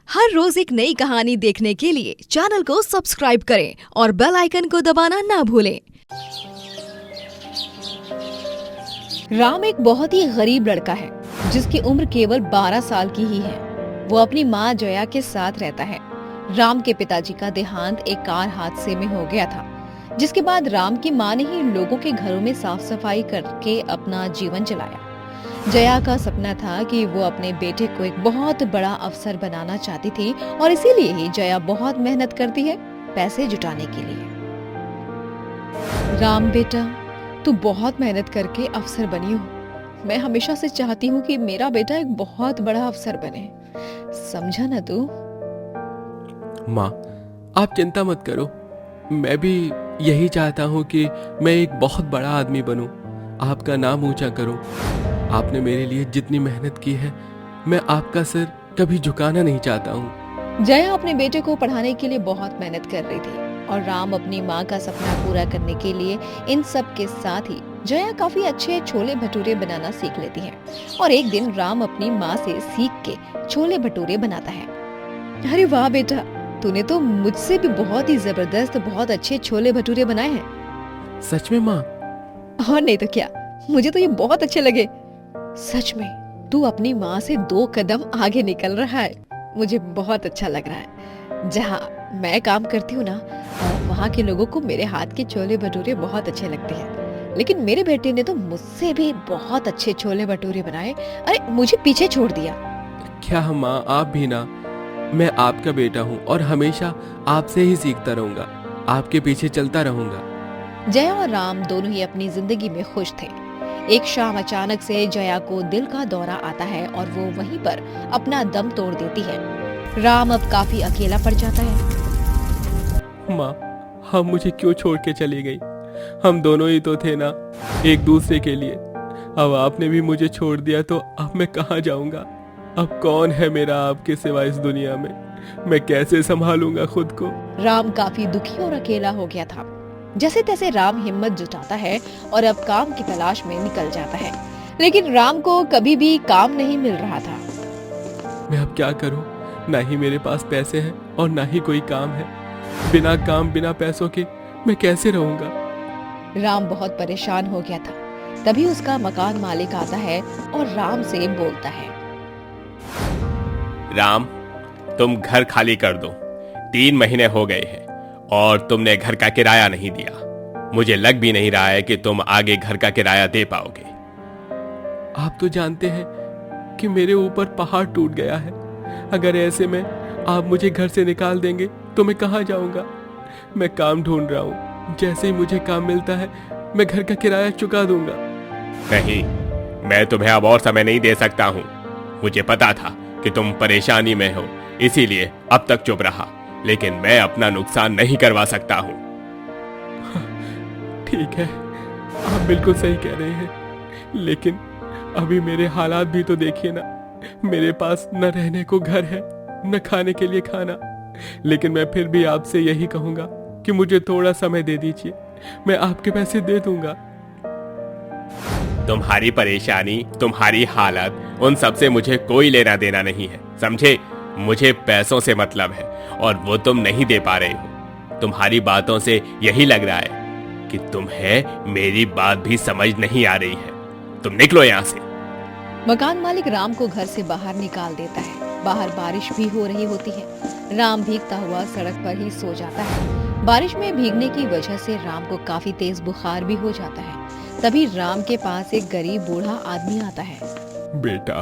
हर रोज एक नई कहानी देखने के लिए चैनल को सब्सक्राइब करें और बेल आइकन को दबाना ना भूलें। राम एक बहुत ही गरीब लड़का है जिसकी उम्र केवल 12 साल की ही है। वो अपनी माँ जया के साथ रहता है। राम के पिताजी का देहांत एक कार हादसे में हो गया था, जिसके बाद राम की माँ ने ही लोगों के घरों में साफ सफाई करके अपना जीवन चलाया। जया का सपना था कि वो अपने बेटे को एक बहुत बड़ा अफसर बनाना चाहती थी और इसीलिए ही जया बहुत मेहनत करती है पैसे जुटाने के लिए। राम बेटा, तू बहुत मेहनत करके अफसर बनी हो। मैं हमेशा से चाहती हूँ कि मेरा बेटा एक बहुत बड़ा अफसर बने, समझा ना तू? माँ, आप चिंता मत करो। मैं भी यही चाहता हूँ कि मैं एक बहुत बड़ा आदमी बनूं, आपका नाम ऊंचा करूं। आपने मेरे लिए जितनी मेहनत की है, मैं आपका सिर कभी झुकाना नहीं चाहता हूँ। जया अपने बेटे को पढ़ाने के लिए बहुत मेहनत कर रही थी और राम अपनी माँ का सपना पूरा करने के लिए इन सब के साथ ही जया काफी अच्छे छोले भटूरे बनाना सीख लेती है। और एक दिन राम अपनी माँ से सीख के छोले भटूरे बनाता है। अरे वाह बेटा, तूने तो मुझसे भी बहुत ही जबरदस्त बहुत अच्छे छोले भटूरे बनाए हैं। सच में माँ? और नहीं तो क्या, मुझे तो ये बहुत अच्छे लगे। सच में तू अपनी माँ से 2 कदम आगे निकल रहा है। मुझे बहुत अच्छा लग रहा है। जहाँ मैं काम करती हूँ ना, वहाँ के लोगों को मेरे हाथ के छोले भटूरे बहुत अच्छे लगते हैं, लेकिन मेरे बेटे ने तो मुझसे भी बहुत अच्छे छोले भटूरे बनाए। अरे मुझे पीछे छोड़ दिया। क्या माँ, आप भी ना। मैं आपका बेटा हूँ और हमेशा आपसे ही सीखता रहूंगा, आपके पीछे चलता रहूंगा। जया और राम दोनों ही अपनी जिंदगी में खुश थे। एक शाम अचानक से जया को दिल का दौरा आता है और वो वहीं पर अपना दम तोड़ देती है। राम अब काफी अकेला पड़ जाता है। माँ, हम मुझे क्यों छोड़ के चली गई? हम दोनों ही तो थे ना, एक दूसरे के लिए। अब आपने भी मुझे छोड़ दिया तो अब मैं कहाँ जाऊंगा? अब कौन है मेरा आपके सिवा इस दुनिया में? मैं कैसे संभालूंगा खुद को? राम काफी दुखी और अकेला हो गया था। जैसे तैसे राम हिम्मत जुटाता है और अब काम की तलाश में निकल जाता है, लेकिन राम को कभी भी काम नहीं मिल रहा था। मैं अब क्या करूं? ना ही मेरे पास पैसे हैं और ना ही कोई काम है। बिना काम बिना पैसों के मैं कैसे रहूंगा? राम बहुत परेशान हो गया था। तभी उसका मकान मालिक आता है और राम से बोलता है, राम, तुम घर खाली कर दो। 3 महीने हो गए हैं और तुमने घर का किराया नहीं दिया। मुझे लग भी नहीं रहा है कि तुम आगे घर का किराया दे पाओगे। आप तो जानते हैं कि मेरे ऊपर पहाड़ टूट गया है। अगर ऐसे में आप मुझे घर से निकाल देंगे तो मैं कहाँ जाऊंगा? मैं काम ढूंढ रहा हूँ। जैसे ही मुझे काम मिलता है मैं घर का किराया चुका दूंगा। नहीं, मैं तुम्हें अब और समय नहीं दे सकता हूँ। मुझे पता था कि तुम परेशानी में हो, इसीलिए अब तक चुप रहा, लेकिन मैं अपना नुकसान नहीं करवा सकता हूँ। ठीक है, आप बिल्कुल सही कह रहे हैं, लेकिन अभी मेरे हालात भी तो देखिए ना। मेरे पास न रहने को घर है, न खाने के लिए खाना। लेकिन मैं फिर भी आपसे यही कहूंगा कि मुझे थोड़ा समय दे दीजिए, मैं आपके पैसे दे दूंगा। तुम्हारी परेशानी, तुम्हारी हालत, उन सब से मुझे कोई लेना देना नहीं है, समझे? मुझे पैसों से मतलब है और वो तुम नहीं दे पा रहे हो। तुम्हारी बातों से यही लग रहा है कि तुम्हें मेरी बात भी समझ नहीं आ रही है। तुम निकलो यहाँ से। मकान मालिक राम को घर से बाहर निकाल देता है। बाहर बारिश भी हो रही होती है। राम भीगता हुआ सड़क पर ही सो जाता है। बारिश में भीगने की वजह से राम को काफी तेज बुखार भी हो जाता है। तभी राम के पास एक गरीब बूढ़ा आदमी आता है। बेटा,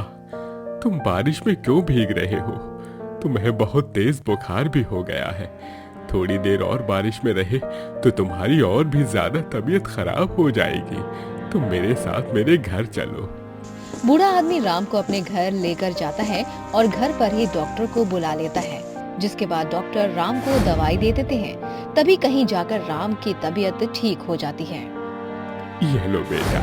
तुम बारिश में क्यों भीग रहे हो? तुम्हें बहुत तेज बुखार भी हो गया है। थोड़ी देर और बारिश में रहे तो तुम्हारी और भी ज्यादा तबीयत खराब हो जाएगी। तुम मेरे साथ मेरे घर चलो। बूढ़ा आदमी राम को अपने घर लेकर जाता है और घर पर ही डॉक्टर को बुला लेता है, जिसके बाद डॉक्टर राम को दवाई दे देते हैं। तभी कहीं जाकर राम की तबीयत ठीक हो जाती है। ये लो बेटा,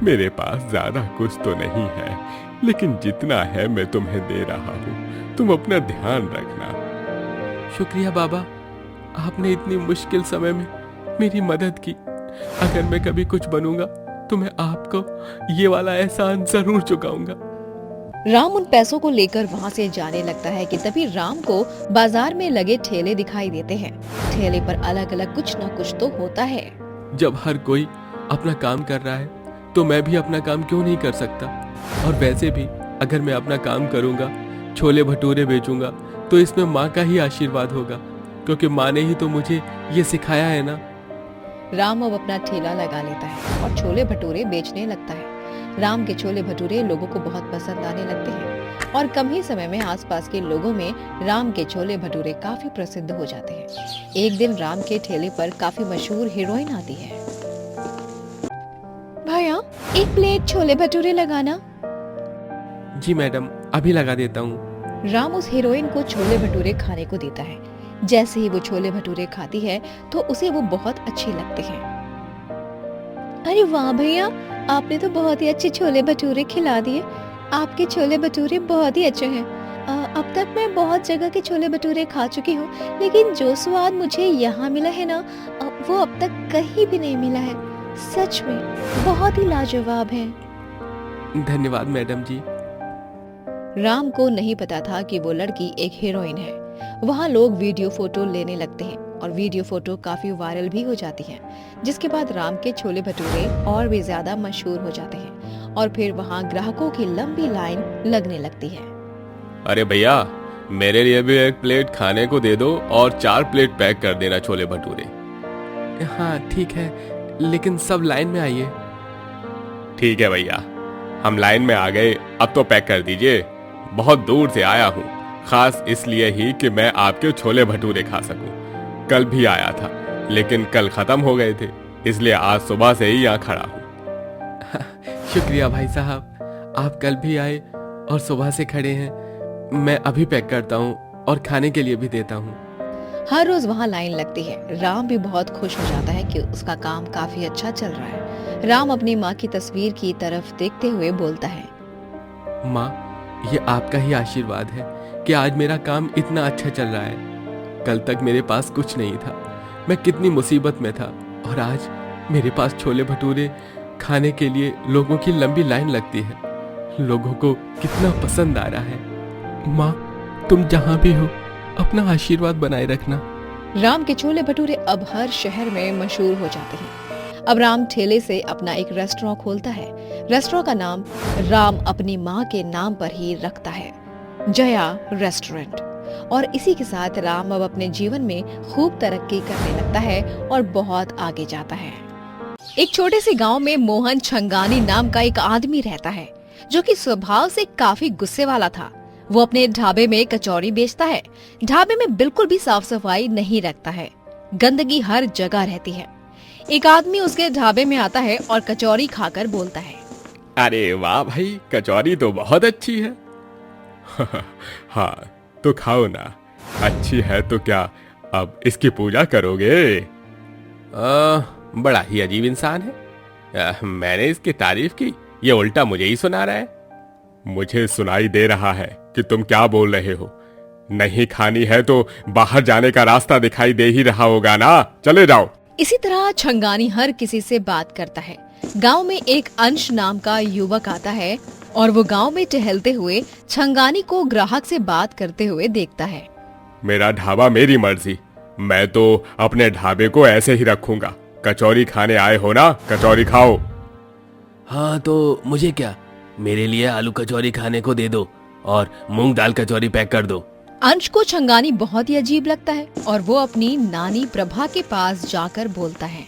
मेरे पास ज्यादा कुछ तो नहीं है, लेकिन जितना है मैं तुम्हें दे रहा हूँ। तुम अपना ध्यान रखना। शुक्रिया बाबा, आपने इतनी मुश्किल समय में मेरी मदद की। अगर मैं कभी कुछ बनूंगा तो मैं आपको ये वाला एहसान जरूर चुकाऊंगा। राम उन पैसों को लेकर वहाँ से जाने लगता है कि तभी राम को बाजार में लगे ठेले दिखाई देते हैं। ठेले पर अलग अलग कुछ न कुछ तो होता है। जब हर कोई अपना काम कर रहा है तो मैं भी अपना काम क्यों नहीं कर सकता। और वैसे भी अगर मैं अपना काम करूंगा, छोले भटूरे बेचूंगा, तो इसमें माँ का ही आशीर्वाद होगा, क्योंकि माँ ने ही तो मुझे ये सिखाया है ना। राम अब अपना ठेला लगा लेता है और छोले भटूरे बेचने लगता है। राम के छोले भटूरे लोगों को बहुत पसंद आने लगते हैं और कम ही समय में आसपास के लोगों में राम के छोले भटूरे काफी प्रसिद्ध हो जाते हैं। एक दिन राम के ठेले पर काफी मशहूर हीरोइन आती है। भैया, एक प्लेट छोले भटूरे लगाना। जी मैडम, अभी लगा देता हूँ। राम उस हीरोइन को छोले भटूरे खाने को देता है। जैसे ही वो छोले भटूरे खाती है तो उसे वो बहुत अच्छे लगते हैं। अरे वाह भैया, आपने तो बहुत ही अच्छे छोले भटूरे खिला दिए। आपके छोले भटूरे बहुत ही अच्छे हैं। अब तक मैं बहुत जगह के छोले भटूरे खा चुकी हूँ, लेकिन जो स्वाद मुझे यहाँ मिला है ना, वो अब तक कहीं भी नहीं मिला है। सच में बहुत ही लाजवाब है। धन्यवाद मैडम जी। राम को नहीं पता था कि वो लड़की एक हीरोइन है। वहाँ लोग वीडियो फोटो लेने लगते हैं और वीडियो फोटो काफी वायरल भी हो जाती है, जिसके बाद राम के छोले भटूरे और भी ज्यादा मशहूर हो जाते हैं और फिर वहाँ ग्राहकों की लंबी लाइन लगने लगती है। अरे भैया, मेरे लिए भी एक प्लेट खाने को दे दो और 4 प्लेट पैक कर देना छोले भटूरे। हाँ ठीक है, लेकिन सब लाइन में आइए। ठीक है भैया, हम लाइन में आ गए, अब तो पैक कर दीजिए। बहुत दूर से आया हूँ, खास इसलिए ही कि मैं आपके छोले भटूरे खा सकूं। कल भी आया था, लेकिन कल खत्म हो गए थे, इसलिए आज सुबह से ही यहाँ खड़ा हूँ। शुक्रिया भाई साहब, आप कल भी आए और सुबह से खड़े हैं। मैं अभी पैक करता हूँ और खाने के लिए भी देता हूँ। हर रोज वहाँ लाइन लगती है। राम भी बहुत खुश हो जाता है कि उसका काम काफी अच्छा चल रहा है। राम अपनी माँ की तस्वीर की तरफ देखते हुए बोलता है, माँ, ये आपका ही आशीर्वाद है कि आज मेरा काम इतना अच्छा चल रहा है। कल तक मेरे पास कुछ नहीं था, मैं कितनी मुसीबत में था, और आज मेरे पास छोले भटूरे खाने के लिए लोगों की लंबी लाइन लगती है। लोगों को कितना पसंद आ रहा है। माँ, तुम जहाँ भी हो अपना आशीर्वाद बनाए रखना। राम के छोले भटूरे अब हर शहर में मशहूर हो जाते हैं। अब राम ठेले से अपना एक रेस्टोरेंट खोलता है। रेस्टोरेंट का नाम राम अपनी माँ के नाम पर ही रखता है, जया रेस्टोरेंट। और इसी के साथ राम अब अपने जीवन में खूब तरक्की करने लगता है और बहुत आगे जाता है। एक छोटे से गांव में मोहन छंगानी नाम का एक आदमी रहता है, जो कि स्वभाव से काफी गुस्से वाला था। वो अपने ढाबे में कचौरी बेचता है। ढाबे में बिल्कुल भी साफ सफाई नहीं रखता है, गंदगी हर जगह रहती है। एक आदमी उसके ढाबे में आता है और कचौरी खाकर बोलता है, अरे वाह भाई, कचौरी तो बहुत अच्छी है। हाँ तो खाओ ना, अच्छी है तो क्या अब इसकी पूजा करोगे? बड़ा ही अजीब इंसान है। मैंने इसकी तारीफ की, ये उल्टा मुझे ही सुना रहा है। मुझे सुनाई दे रहा है कि तुम क्या बोल रहे हो। नहीं खानी है तो बाहर जाने का रास्ता दिखाई दे ही रहा होगा ना, चले जाओ। इसी तरह छंगानी हर किसी से बात करता है। गांव में एक अंश नाम का युवक आता है और वो गांव में टहलते हुए छंगानी को ग्राहक से बात करते हुए देखता है। मेरा ढाबा मेरी मर्जी, मैं तो अपने ढाबे को ऐसे ही रखूंगा। कचौरी खाने आए हो ना, कचौरी खाओ। हाँ तो मुझे क्या, मेरे लिए आलू कचौरी खाने को दे दो और मूंग दाल कचौरी पैक कर दो। अंश को छंगानी बहुत ही अजीब लगता है और वो अपनी नानी प्रभा के पास जाकर बोलता है,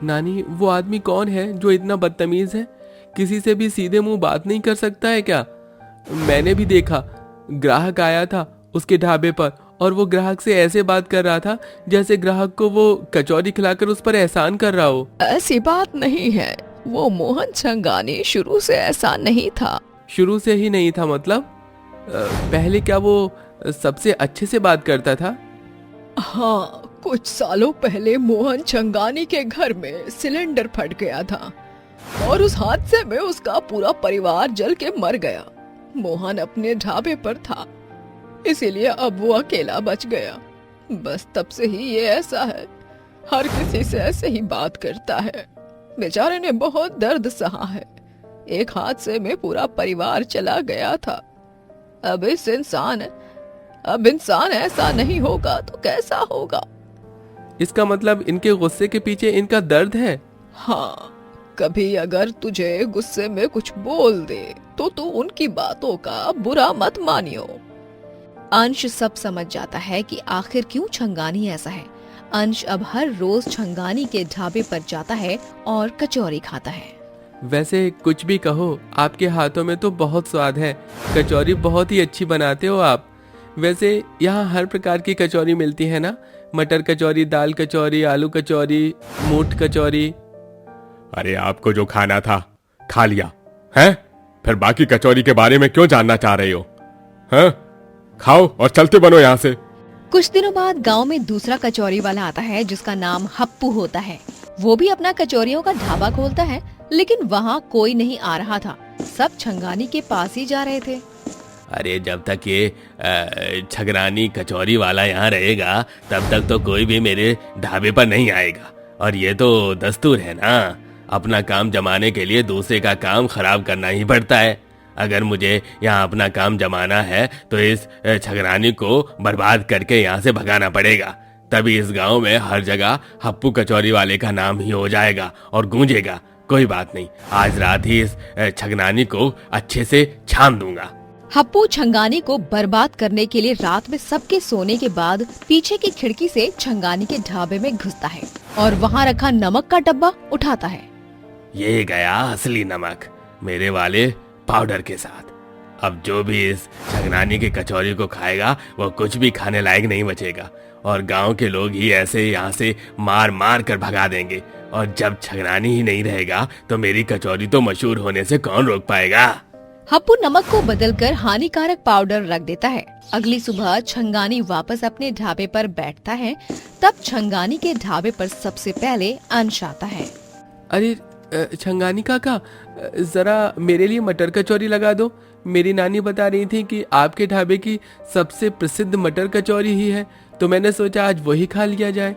नानी, वो आदमी कौन है जो इतना बदतमीज है? किसी से भी सीधे मुंह बात नहीं कर सकता है क्या? मैंने भी देखा, ग्राहक आया था उसके ढाबे पर और वो ग्राहक से ऐसे बात कर रहा था जैसे ग्राहक को वो कचौरी खिलाकर उस पर एहसान कर रहा हो। ऐसी बात नहीं है, वो मोहन छंगानी शुरू से ऐसा नहीं था। शुरू से ही नहीं था मतलब? पहले क्या वो सबसे अच्छे से बात करता था? हाँ, कुछ सालों पहले मोहन छंगानी के घर में सिलेंडर फट गया था और उस हादसे में उसका पूरा परिवार जल के मर गया। मोहन अपने ढाबे पर था, इसीलिए अब वो अकेला बच गया। बस तब से ही ये ऐसा है, हर किसी से ऐसे ही बात करता है। बेचारे ने बहुत दर्द सहा है। एक हादसे में पूरा परिवार चला गया था। अब इंसान ऐसा नहीं होगा तो कैसा होगा? इसका मतलब इनके गुस्से के पीछे इनका दर्द है। हाँ, कभी अगर तुझे गुस्से में कुछ बोल दे तो तू उनकी बातों का बुरा मत मानियो। अंश सब समझ जाता है कि आखिर क्यों छंगानी ऐसा है। अंश अब हर रोज छंगानी के ढाबे पर जाता है और कचौरी खाता है। वैसे कुछ भी कहो, आपके हाथों में तो बहुत स्वाद है। कचौरी बहुत ही अच्छी बनाते हो आप। वैसे यहाँ हर प्रकार की कचौरी मिलती है ना? मटर कचौरी, दाल कचौरी, आलू कचौरी, मूठ कचौरी। अरे आपको जो खाना था खा लिया है, फिर बाकी कचौरी के बारे में क्यों जानना चाह रहे हो? हैं? खाओ और चलते बनो यहाँ से। कुछ दिनों बाद गांव में दूसरा कचौरी वाला आता है जिसका नाम हप्पू होता है। वो भी अपना कचौरियों का ढाबा खोलता है, लेकिन वहाँ कोई नहीं आ रहा था। सब छंगानी के पास ही जा रहे थे। अरे जब तक ये छगरानी कचौरी वाला यहाँ रहेगा तब तक तो कोई भी मेरे ढाबे पर नहीं आएगा। और ये तो दस्तूर है ना, अपना काम जमाने के लिए दूसरे का काम खराब करना ही पड़ता है। अगर मुझे यहाँ अपना काम जमाना है तो इस छगरानी को बर्बाद करके यहाँ से भगाना पड़ेगा। तभी इस गांव में हर जगह हप्पू कचौरी वाले का नाम ही हो जाएगा और गूंजेगा। कोई बात नहीं, आज रात ही इस छगनानी को अच्छे से छान दूंगा। हप्पू छंगानी को बर्बाद करने के लिए रात में सबके सोने के बाद पीछे की खिड़की से छंगानी के ढाबे में घुसता है और वहाँ रखा नमक का डब्बा उठाता है। ये गया असली नमक मेरे वाले पाउडर के साथ। अब जो भी इस छगनानी की कचौरी को खाएगा वो कुछ भी खाने लायक नहीं बचेगा और गांव के लोग ही ऐसे यहाँ से मार मार कर भगा देंगे। और जब छगनानी ही नहीं रहेगा तो मेरी कचौरी तो मशहूर होने से कौन रोक पाएगा। हप्पू नमक को बदलकर हानिकारक पाउडर रख देता है। अगली सुबह छंगानी वापस अपने ढाबे पर बैठता है। तब छंगानी के ढाबे पर सबसे पहले अंश आता है। अरे छंगानी काका, जरा मेरे लिए मटर कचौरी लगा दो। मेरी नानी बता रही थी कि आपके ढाबे की सबसे प्रसिद्ध मटर कचौरी ही है, तो मैंने सोचा आज वही खा लिया जाए।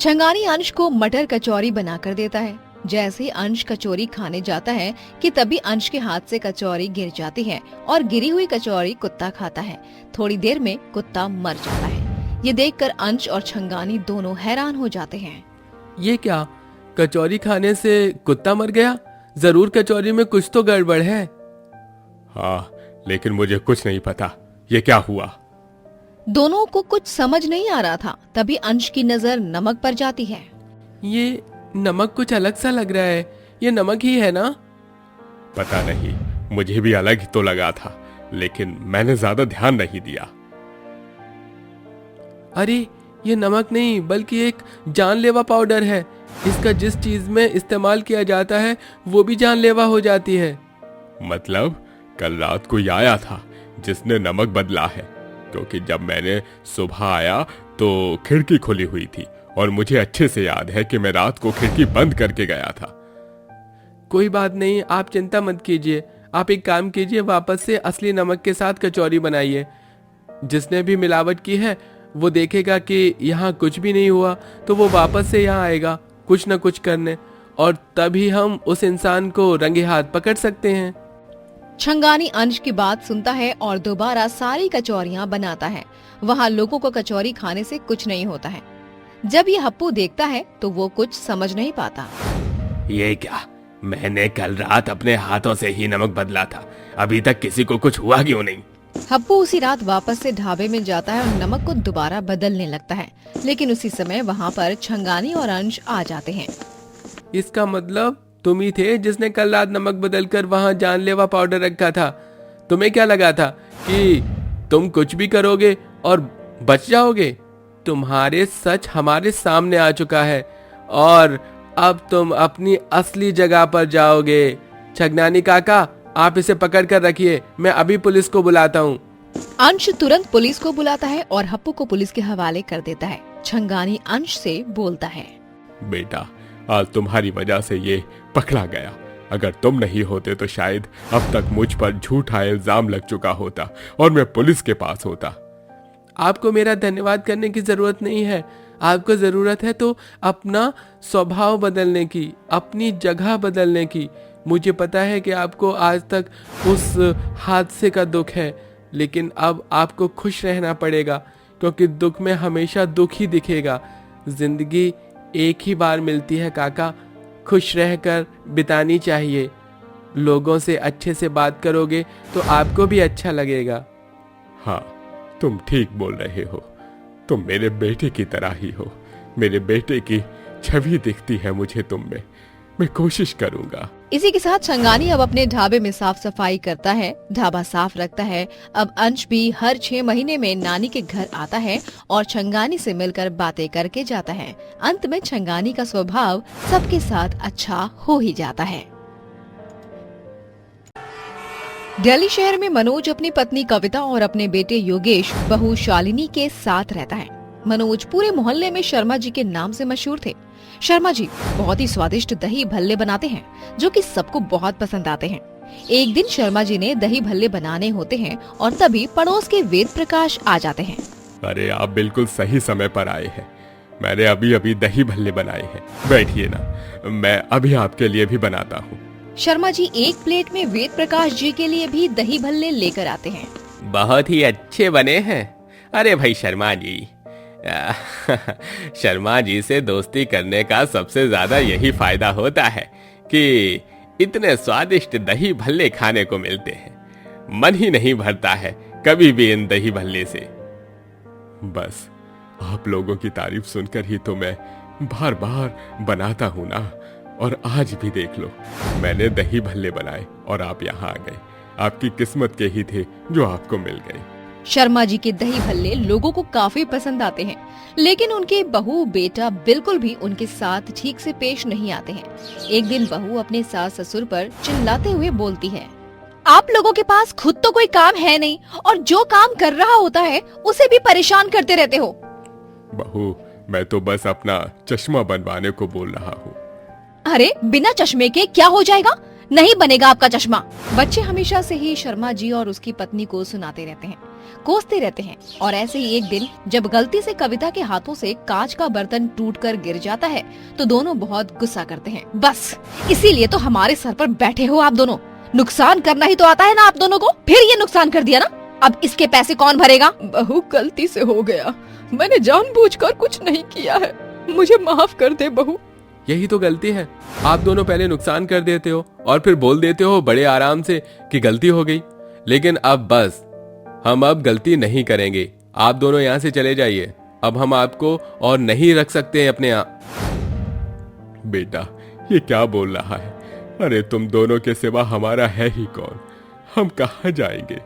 छंगानी अंश को मटर कचौरी बनाकर देता है। जैसे ही अंश कचौरी खाने जाता है कि तभी अंश के हाथ से कचौरी गिर जाती है और गिरी हुई कचौरी कुत्ता खाता है। थोड़ी देर में कुत्ता मर जाता है। ये देखकर अंश और छंगानी दोनों हैरान हो जाते हैं। ये क्या, कचौरी खाने से कुत्ता मर गया? जरूर कचौरी में कुछ तो गड़बड़ है। हाँ, लेकिन मुझे कुछ नहीं पता ये क्या हुआ। दोनों को कुछ समझ नहीं आ रहा था। तभी अंश की नजर नमक पर जाती है। ये नमक कुछ अलग सा लग रहा है। ये नमक ही है ना? पता नहीं, मुझे भी अलग ही तो लगा था, लेकिन मैंने ज्यादा ध्यान नहीं दिया। अरे ये नमक नहीं बल्कि एक जानलेवा पाउडर है। इसका जिस चीज में इस्तेमाल किया जाता है वो भी जानलेवा हो जाती है। मतलब कल रात को ये आया था जिसने नमक बदला है, क्योंकि जब मैंने सुबह आया तो खिड़की खुली हुई थी और मुझे अच्छे से याद है कि मैं रात को खिड़की बंद करके गया था। कोई बात नहीं, आप चिंता मत कीजिए। आप एक काम कीजिए, वापस से असली नमक के साथ कचौरी बनाइए। जिसने भी मिलावट की है वो देखेगा कि यहाँ कुछ भी नहीं हुआ तो वो वापस से यहाँ आएगा कुछ न कुछ करने, और तभी हम उस इंसान को रंगे हाथ पकड़ सकते हैं। छंगानी अंश की बात सुनता है और दोबारा सारी कचौरियां बनाता है। वहाँ लोगों को कचौरी खाने से कुछ नहीं होता है। जब ये हप्पू देखता है तो वो कुछ समझ नहीं पाता। ये क्या, मैंने कल रात अपने हाथों से ही नमक बदला था, अभी तक किसी को कुछ हुआ क्यों नहीं? हप्पू उसी रात वापस से ढाबे में जाता है और नमक को दोबारा बदलने लगता है, लेकिन उसी समय वहाँ पर छंगानी और अंश आ जाते हैं। इसका मतलब तुम ही थे जिसने कल रात नमक बदलकर वहाँ जानलेवा पाउडर रखा था। तुम्हें क्या लगा था कि तुम कुछ भी करोगे और बच जाओगे? तुम्हारे सच हमारे सामने आ चुका है और अब तुम अपनी असली जगह पर जाओगे। छगनानी काका, आप इसे पकड़ कर रखिए, मैं अभी पुलिस को बुलाता हूँ। अंश तुरंत पुलिस को बुलाता है और हप्पू को पुलिस के हवाले कर देता है। छंगानी अंश से बोलता है, बेटा, आज तुम्हारी वजह से ये पकड़ा गया। अगर तुम नहीं होते तो शायद अब तक मुझ पर झूठा इल्जाम लग चुका होता और मैं पुलिस के पास होता। आपको मेरा धन्यवाद करने की जरूरत नहीं है। आपको जरूरत है तो अपना स्वभाव बदलने की, अपनी जगह बदलने की। मुझे पता है कि आपको आज तक उस हादसे का दुख है, लेकिन अब आपको खुश रहना पड़ेगा, क्योंकि दुख में हमेशा दुख ही दिखेगा। जिंदगी एक ही बार मिलती है काका, खुश रहकर बितानी चाहिए। लोगों से अच्छे से बात करोगे तो आपको भी अच्छा लगेगा। हाँ, तुम ठीक बोल रहे हो। तुम मेरे बेटे की तरह ही हो। मेरे बेटे की छवि दिखती है मुझे तुम में। मैं कोशिश करूंगा। इसी के साथ छंगानी अब अपने ढाबे में साफ सफाई करता है, ढाबा साफ रखता है। अब अंश भी हर 6 महीने में नानी के घर आता है और छंगानी से मिलकर बातें करके जाता है। अंत में छंगानी का स्वभाव सबके साथ अच्छा हो ही जाता है। दिल्ली शहर में मनोज अपनी पत्नी कविता और अपने बेटे योगेश, बहू शालिनी के साथ रहता है। मनोज पूरे मोहल्ले में शर्मा जी के नाम से मशहूर थे। शर्मा जी बहुत ही स्वादिष्ट दही भल्ले बनाते हैं, जो कि सबको बहुत पसंद आते हैं। एक दिन शर्मा जी ने दही भल्ले बनाने होते हैं और तभी पड़ोस के वेद प्रकाश आ जाते हैं। अरे, आप बिल्कुल सही समय पर आए हैं। मैंने अभी अभी दही भल्ले बनाए हैं। बैठिए ना, मैं अभी आपके लिए भी बनाता हूँ। शर्मा जी एक प्लेट में वेद प्रकाश जी के लिए भी दही भल्ले लेकर आते हैं। बहुत ही अच्छे बने हैं। अरे भाई शर्मा जी, शर्मा जी से दोस्ती करने का सबसे ज्यादा यही फायदा होता है कि इतने स्वादिष्ट दही भल्ले खाने को मिलते हैं। मन ही नहीं भरता है कभी भी इन दही भल्ले से। बस आप लोगों की तारीफ सुनकर ही तो मैं बार बार बनाता हूँ ना। और आज भी देख लो, मैंने दही भल्ले बनाए और आप यहाँ आ गए। आपकी किस्मत के ही थे जो आपको मिल गए। शर्मा जी के दही भल्ले लोगों को काफी पसंद आते हैं, लेकिन उनके बहू बेटा बिल्कुल भी उनके साथ ठीक से पेश नहीं आते हैं। एक दिन बहू अपने सास ससुर पर चिल्लाते हुए बोलती है, आप लोगों के पास खुद तो कोई काम है नहीं और जो काम कर रहा होता है उसे भी परेशान करते रहते हो। बहू, मैं तो बस अपना चश्मा बनवाने को बोल रहा हूँ। अरे, बिना चश्मे के क्या हो जाएगा? नहीं बनेगा आपका चश्मा। बच्चे हमेशा से ही शर्मा जी और उसकी पत्नी को सुनाते रहते हैं, कोसते रहते हैं। और ऐसे ही एक दिन जब गलती से कविता के हाथों से कांच का बर्तन टूटकर गिर जाता है तो दोनों बहुत गुस्सा करते हैं। बस इसीलिए तो हमारे सर पर बैठे हो आप दोनों। नुकसान करना ही तो आता है ना आप दोनों को। फिर ये नुकसान कर दिया ना, अब इसके पैसे कौन भरेगा? बहू, गलती से हो गया। मैंने जानबूझकर कुछ नहीं किया है। मुझे माफ कर दे बहू। यही तो गलती है। आप दोनों पहले नुकसान कर देते हो और फिर बोल देते हो बड़े आराम से कि गलती हो गई। लेकिन अब बस, हम अब गलती नहीं करेंगे। आप दोनों यहाँ से चले जाइए। अब हम आपको और नहीं रख सकते हैं अपने यहाँ। बेटा, ये क्या बोल रहा है? अरे, तुम दोनों के सिवा हमारा है ही कौन? हम कहाँ जाएंगे?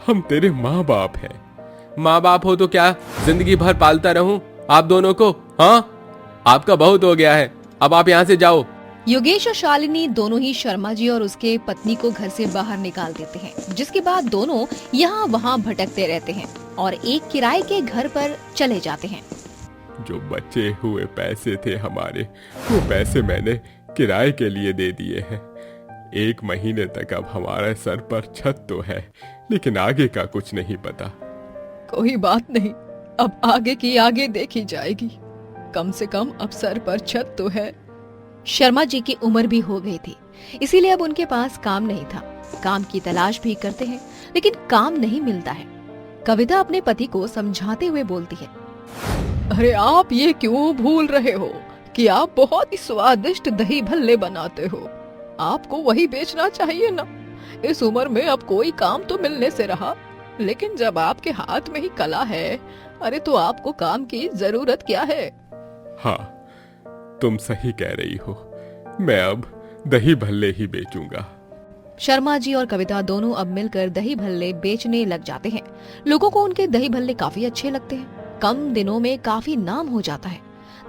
हम तेरे माँ बाप हैं। माँ बाप हो तो क्या जिंदगी भर पालता रहूं आप दोनों को? हाँ, आपका बहुत हो गया है। अब आप यहाँ से जाओ। योगेश और शालिनी दोनों ही शर्मा जी और उसके पत्नी को घर से बाहर निकाल देते हैं, जिसके बाद दोनों यहाँ वहाँ भटकते रहते हैं और एक किराए के घर पर चले जाते हैं। जो बचे हुए पैसे थे हमारे, वो पैसे मैंने किराए के लिए दे दिए हैं। 1 महीने तक अब हमारे सर पर छत तो है, लेकिन आगे का कुछ नहीं पता। कोई बात नहीं, अब आगे की आगे देखी जाएगी। कम से कम अब सर पर छत तो है। शर्मा जी की उम्र भी हो गई थी, इसीलिए अब उनके पास काम नहीं था। काम की तलाश भी करते हैं, लेकिन काम नहीं मिलता है। कविता अपने पति को समझाते हुए बोलती है, अरे आप ये क्यों भूल रहे हो कि आप बहुत ही स्वादिष्ट दही भल्ले बनाते हो। आपको वही बेचना चाहिए ना। इस उम्र में अब कोई काम तो मिलने से रहा, लेकिन जब आपके हाथ में ही कला है, अरे तो आपको काम की जरूरत क्या है। हाँ, तुम सही कह रही हो। मैं अब दही भल्ले ही बेचूंगा। शर्मा जी और कविता दोनों अब मिलकर दही भल्ले बेचने लग जाते हैं। लोगों को उनके दही भल्ले काफी अच्छे लगते हैं। कम दिनों में काफी नाम हो जाता है।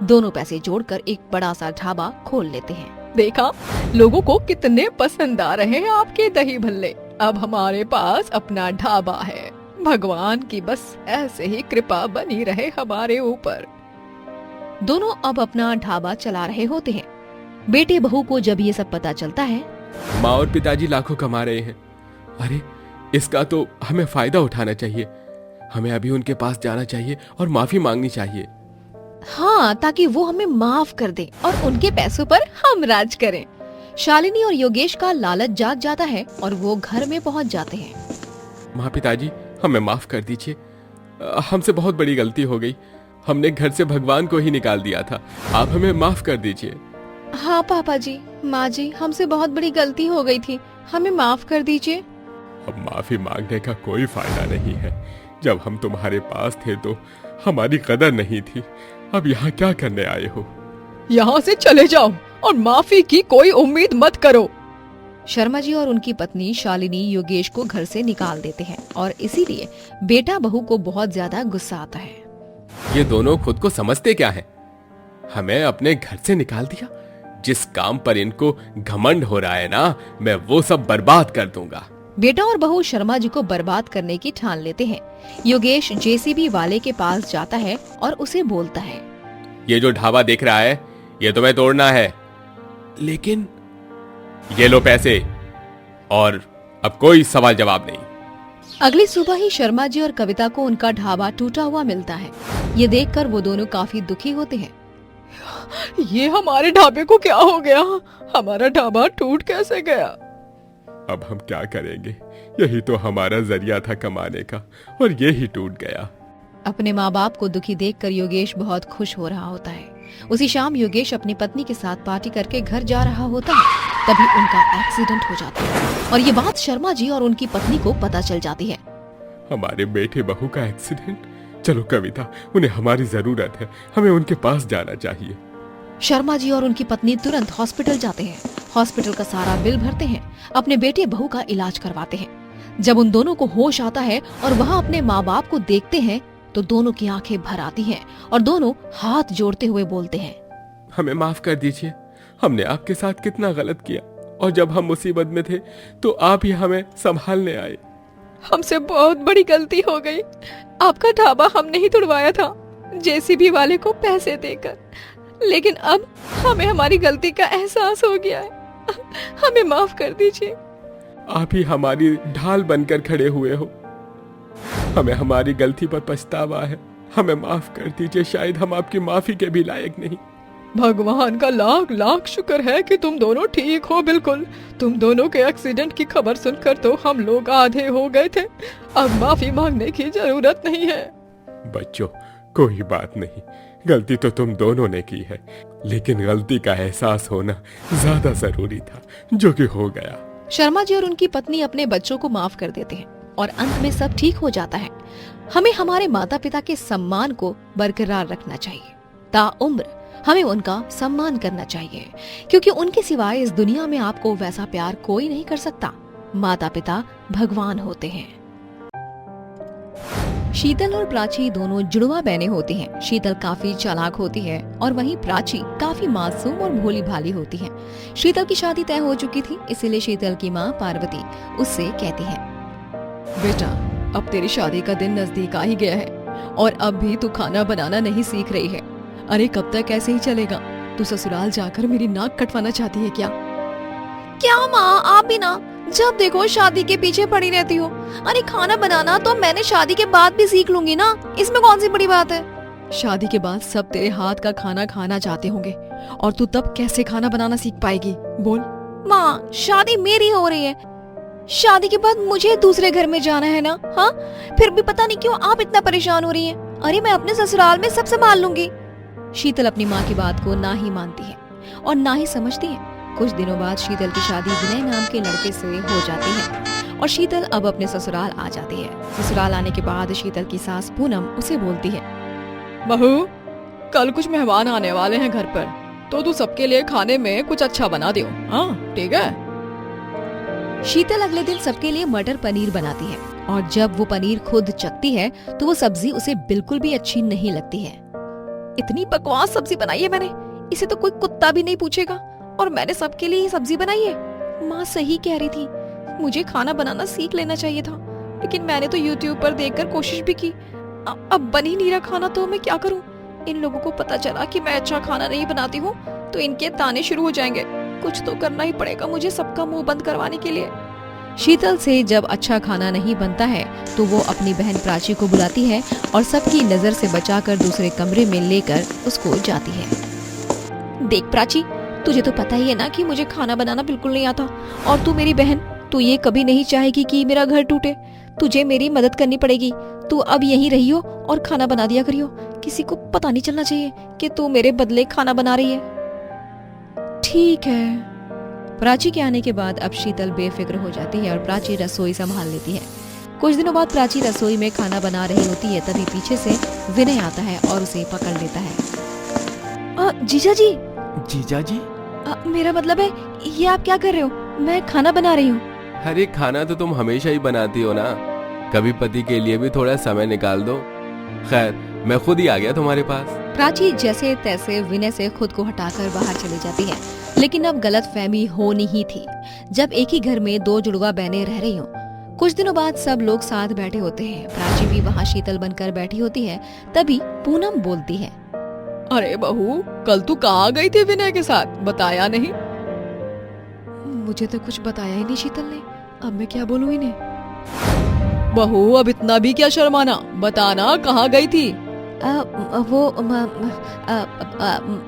दोनों पैसे जोड़कर एक बड़ा सा ढाबा खोल लेते हैं। देखा, लोगों को कितने पसंद आ रहे हैं आपके दही भल्ले। अब हमारे पास अपना ढाबा है। भगवान की बस ऐसे ही कृपा बनी रहे हमारे ऊपर। दोनों अब अपना ढाबा चला रहे होते हैं। बेटे बहू को जब ये सब पता चलता है, माँ और पिताजी लाखों कमा रहे हैं। अरे, इसका तो हमें फायदा उठाना चाहिए। हमें अभी उनके पास जाना चाहिए और माफी मांगनी चाहिए। हाँ, ताकि वो हमें माफ कर दे और उनके पैसों पर हम राज करें। शालिनी और योगेश का लालच जाग जाता है और वो घर में पहुंच जाते हैं। माँ पिताजी, हमें माफ कर दीजिए। हमसे बहुत बड़ी गलती हो गई। हमने घर से भगवान को ही निकाल दिया था। आप हमें माफ कर दीजिए। हाँ पापा जी, माँ जी, हमसे बहुत बड़ी गलती हो गई थी, हमें माफ कर दीजिए। अब माफी मांगने का कोई फायदा नहीं है। जब हम तुम्हारे पास थे तो हमारी कदर नहीं थी। अब यहाँ क्या करने आए हो? यहाँ से चले जाओ और माफी की कोई उम्मीद मत करो। शर्मा जी और उनकी पत्नी शालिनी योगेश को घर से निकाल देते हैं और इसीलिए बेटा बहू को बहुत ज्यादा गुस्सा आता है। ये दोनों खुद को समझते क्या हैं? हमें अपने घर से निकाल दिया। जिस काम पर इनको घमंड हो रहा है ना, मैं वो सब बर्बाद कर दूंगा। बेटा और बहू शर्मा जी को बर्बाद करने की ठान लेते हैं। योगेश जेसीबी वाले के पास जाता है और उसे बोलता है, ये जो ढाबा दिख रहा है, ये तुम्हें तोड़ना है। लेकिन ये लो पैसे, और अब कोई सवाल जवाब नहीं। अगली सुबह ही शर्मा जी और कविता को उनका ढाबा टूटा हुआ मिलता है। ये देखकर वो दोनों काफी दुखी होते हैं। ये हमारे ढाबे को क्या हो गया? हमारा ढाबा टूट कैसे गया? अब हम क्या करेंगे? यही तो हमारा जरिया था कमाने का, और ये ही टूट गया। अपने माँ बाप को दुखी देखकर योगेश बहुत खुश हो रहा होता है। उसी शाम योगेश अपनी पत्नी के साथ पार्टी करके घर जा रहा होता है, तभी उनका एक्सीडेंट हो जाता है और ये बात शर्मा जी और उनकी पत्नी को पता चल जाती है। हमारे बेटे बहू का एक्सीडेंट। चलो कविता, उन्हें हमारी जरूरत है, हमें उनके पास जाना चाहिए। शर्मा जी और उनकी पत्नी तुरंत हॉस्पिटल जाते हैं। हॉस्पिटल का सारा बिल भरते हैं, अपने बेटे बहू का इलाज करवाते हैं। जब उन दोनों को होश आता है और वहाँ अपने माँ बाप को देखते हैं तो दोनों की आंखें भर आती हैं और दोनों हाथ जोड़ते हुए बोलते हैं, हमें माफ कर दीजिए। हमने आपके साथ कितना गलत किया, और जब हम मुसीबत में थे तो आप ही हमें संभालने आए। हमसे बहुत बड़ी गलती हो गई। आपका ढाबा हमने ही तुड़वाया था, जेसीबी वाले को पैसे देकर, लेकिन अब हमें हमारी गलती का एहसास हो गया है। हमें माफ कर दीजिए। आप ही हमारी ढाल बनकर खड़े हुए हो। हमें हमारी गलती पर पछतावा है। हमें माफ कर दीजिए। शायद हम आपकी माफी के भी लायक नहीं। भगवान का लाख लाख शुक्र है कि तुम दोनों ठीक हो। बिल्कुल, तुम दोनों के एक्सीडेंट की खबर सुनकर तो हम लोग आधे हो गए थे। अब माफी मांगने की जरूरत नहीं है। बच्चों, कोई बात नहीं। गलती तो तुम दोनों ने की है, लेकिन गलती का एहसास होना ज्यादा जरूरी था, जो कि हो गया। शर्मा जी और उनकी पत्नी अपने बच्चों को माफ कर देते हैं और अंत में सब ठीक हो जाता है। हमें हमारे माता पिता के सम्मान को बरकरार रखना चाहिए। ताउम्र हमें उनका सम्मान करना चाहिए, क्योंकि उनके सिवाय इस दुनिया में आपको वैसा प्यार कोई नहीं कर सकता। माता पिता भगवान होते हैं। शीतल और प्राची दोनों जुड़वा बहनें होती हैं। शीतल काफी चालाक होती है और वहीं प्राची काफी मासूम और भोली भाली होती है। शीतल की शादी तय हो चुकी थी, इसीलिए शीतल की माँ पार्वती उससे कहती है, बेटा, अब तेरी शादी का दिन नजदीक आ ही गया है और अब भी तू खाना बनाना नहीं सीख रही है। अरे कब तक ऐसे ही चलेगा? तू ससुराल जाकर मेरी नाक कटवाना चाहती है क्या? क्या माँ, आप भी ना जब देखो शादी के पीछे पड़ी रहती हो। अरे खाना बनाना तो मैंने शादी के बाद भी सीख लूंगी ना, इसमें कौन सी बड़ी बात है। शादी के बाद सब तेरे हाथ का खाना खाना चाहते होंगे और तू तब कैसे खाना बनाना सीख पाएगी? बोल। माँ, शादी मेरी हो रही है, शादी के बाद मुझे दूसरे घर में जाना है ना। हाँ, फिर भी पता नहीं क्यों आप इतना परेशान हो रही हैं। अरे मैं अपने ससुराल में सब संभाल लूंगी। शीतल अपनी माँ की बात को ना ही मानती है और ना ही समझती है। कुछ दिनों बाद शीतल की शादी विनय नाम के लड़के से हो जाती है और शीतल अब अपने ससुराल आ जाती है। ससुराल आने के बाद शीतल की सास पूनम उसे बोलती है, बहू, कल कुछ मेहमान आने वाले हैं घर पर, तो तू सबके लिए खाने में कुछ अच्छा बना दियो। हाँ, ठीक है। शीतल अगले दिन सबके लिए मटर पनीर बनाती है और जब वो पनीर खुद चखती है तो वो सब्जी उसे बिल्कुल भी अच्छी नहीं लगती है। इतनी बकवास सब्जी बनाई है मैंने, इसे तो कोई कुत्ता भी नहीं पूछेगा, और मैंने सबके लिए ही सब्जी बनाई है। माँ सही कह रही थी, मुझे खाना बनाना सीख लेना चाहिए था, लेकिन मैंने तो YouTube पर देखकर कोशिश भी की। अब बन ही नहीं रहा खाना, तो मैं क्या करूँ? इन लोगों को पता चला कि मैं अच्छा खाना नहीं बनाती हूँ तो इनके ताने शुरू हो जाएंगे। कुछ तो करना ही पड़ेगा मुझे सबका मुंह बंद करवाने के लिए। शीतल से जब अच्छा खाना नहीं बनता है तो वो अपनी बहन प्राची को बुलाती है और सबकी नजर से बचाकर दूसरे कमरे में लेकर उसको जाती है। देख प्राची, तुझे तो पता ही है ना कि मुझे खाना बनाना बिल्कुल नहीं आता, और तू मेरी बहन, तू ये कभी नहीं चाहेगी कि मेरा घर टूटे। तुझे मेरी मदद करनी पड़ेगी। तू अब यहीं रहियो और खाना बना दिया करियो। किसी को पता नहीं चलना चाहिए कि तू मेरे बदले खाना बना रही है। ठीक है। प्राची के आने के बाद अब शीतल बेफिक्र हो जाती है और प्राची रसोई संभाल लेती है। कुछ दिनों बाद प्राची रसोई में खाना बना रही होती है, तभी पीछे से विनय आता है और उसे पकड़ लेता है। जीजा जी। जीजा जी? मेरा मतलब है, ये आप क्या कर रहे हो? मैं खाना बना रही हूँ। अरे खाना तो तुम हमेशा ही बनाती हो ना, कभी पति के लिए भी थोड़ा समय निकाल दो। खैर मैं खुद ही आ गया तुम्हारे पास। प्राची जैसे तैसे विनय से खुद को हटाकर बाहर चली जाती है, लेकिन अब गलतफहमी होनी ही थी। जब एक ही घर में दो जुड़वा बहनें रह रही हों। कुछ दिनों बाद सब लोग साथ बैठे होते हैं। प्राची भी वहाँ शीतल बनकर बैठी होती है, तभी पूनम बोलती है, अरे बहू, कल तू कहाँ गई थी विनय के साथ, बताया नहीं? मुझे तो कुछ बताया ही नहीं शीतल ने, अब मैं क्या बोलूँ इन्हें। बहू अब इतना भी क्या शर्माना, बताना कहाँ गई थी?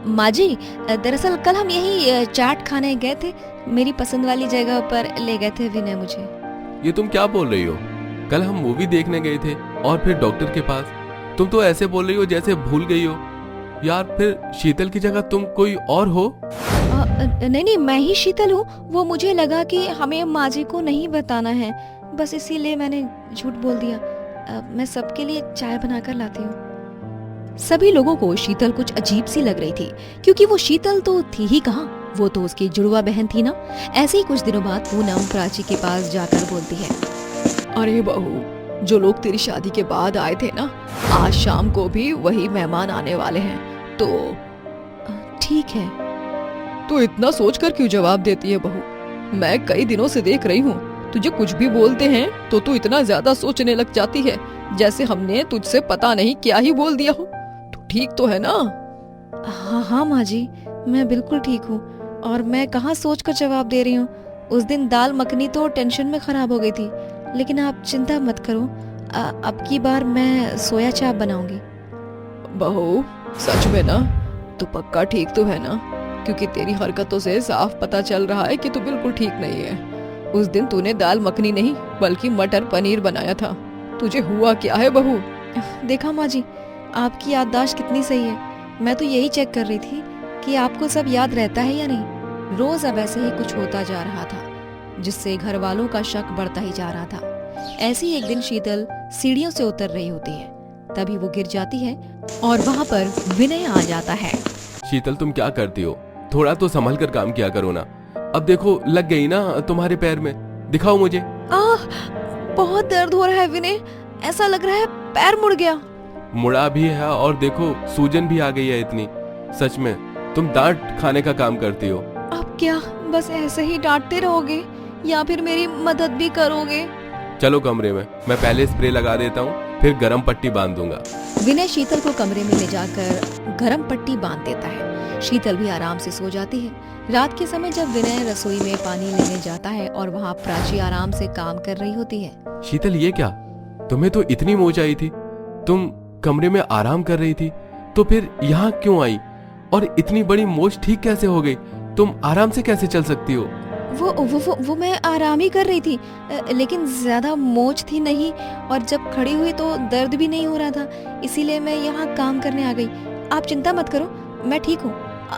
माँ जी, दरअसल कल हम यही चाट खाने गए थे। मेरी पसंद वाली जगह पर ले गए थे विनय मुझे। ये तुम क्या बोल रही हो? कल हम मूवी देखने गए थे और फिर डॉक्टर के पास। तुम तो ऐसे बोल रही हो जैसे भूल गई हो। यार फिर शीतल की जगह तुम कोई और हो? नहीं, मैं ही शीतल हूँ। वो मुझे लगा कि हमें माँ जी को नहीं बताना है, बस इसीलिए मैंने झूठ बोल दिया। मैं सबके लिए चाय बनाकर लाती हूँ। सभी लोगों को शीतल कुछ अजीब सी लग रही थी, क्योंकि वो शीतल तो थी ही कहाँ, वो तो उसकी जुड़वा बहन थी ना। ऐसे ही कुछ दिनों बाद पूनम प्राची के पास जाकर बोलती है, अरे बहू, जो लोग तेरी शादी के बाद आए थे ना, आज शाम को भी वही मेहमान आने वाले हैं। तो ठीक है। तू इतना सोचकर क्यों जवाब देती है बहू? मैं कई दिनों से देख रही हूँ, तुझे कुछ भी बोलते हैं तो तू इतना ज्यादा सोचने लग जाती है, जैसे हमने तुझसे पता नहीं क्या ही बोल दिया हो। तू ठीक तो है ना? हाँ माँ जी, मैं बिल्कुल ठीक हूँ। और मैं कहाँ सोचकर जवाब दे रही हूँ। उस दिन दाल मखनी तो टेंशन में खराब हो गई थी, लेकिन आप चिंता मत करो, अब की बार मैं सोया चाप बनाऊंगी। बहू सच में ना, तू पक्का ठीक तो है ना? क्योंकि तेरी हरकतों से साफ पता चल रहा है कि तू बिल्कुल ठीक नहीं है। उस दिन तूने दाल मखनी नहीं बल्कि मटर पनीर बनाया था। तुझे हुआ क्या है बहू? देखा माँ जी, आपकी याददाश्त कितनी सही है। मैं तो यही चेक कर रही थी कि आपको सब याद रहता है या नहीं। रोज अब ऐसे ही कुछ होता जा रहा था, जिससे घर वालों का शक बढ़ता ही जा रहा था। ऐसी एक दिन शीतल सीढ़ियों से उतर रही होती है, तभी वो गिर जाती है और वहाँ पर विनय आ जाता है। शीतल तुम क्या करती हो? थोड़ा तो संभल कर काम किया करो ना। अब देखो लग गई ना तुम्हारे पैर में, दिखाओ मुझे। बहुत दर्द हो रहा है विनय, ऐसा लग रहा है पैर मुड़ गया। मुड़ा भी है और देखो सूजन भी आ गई है इतनी। सच में तुम डांट खाने का काम करती हो। अब क्या बस ऐसे ही डांटते रहोगे या फिर मेरी मदद भी करोगे? चलो कमरे में, मैं पहले स्प्रे लगा देता हूँ, फिर गरम पट्टी बांध दूंगा। विनय शीतल को कमरे में ले जाकर गरम पट्टी बांध देता है। शीतल भी आराम से सो जाती है। रात के समय जब विनय रसोई में पानी लेने जाता है और वहाँ प्राची आराम से काम कर रही होती है। शीतल ये क्या, तुम्हें तो इतनी मोच आई थी, तुम कमरे में आराम कर रही थी, तो फिर यहाँ क्यों आई? और इतनी बड़ी मोच ठीक कैसे हो गई? तुम आराम से कैसे चल सकती हो? वो मैं आराम ही कर रही थी, लेकिन ज्यादा मोच थी नहीं, और जब खड़ी हुई तो दर्द भी नहीं हो रहा था, इसीलिए मैं यहाँ काम करने आ गई। आप चिंता मत करो, मैं ठीक हूँ।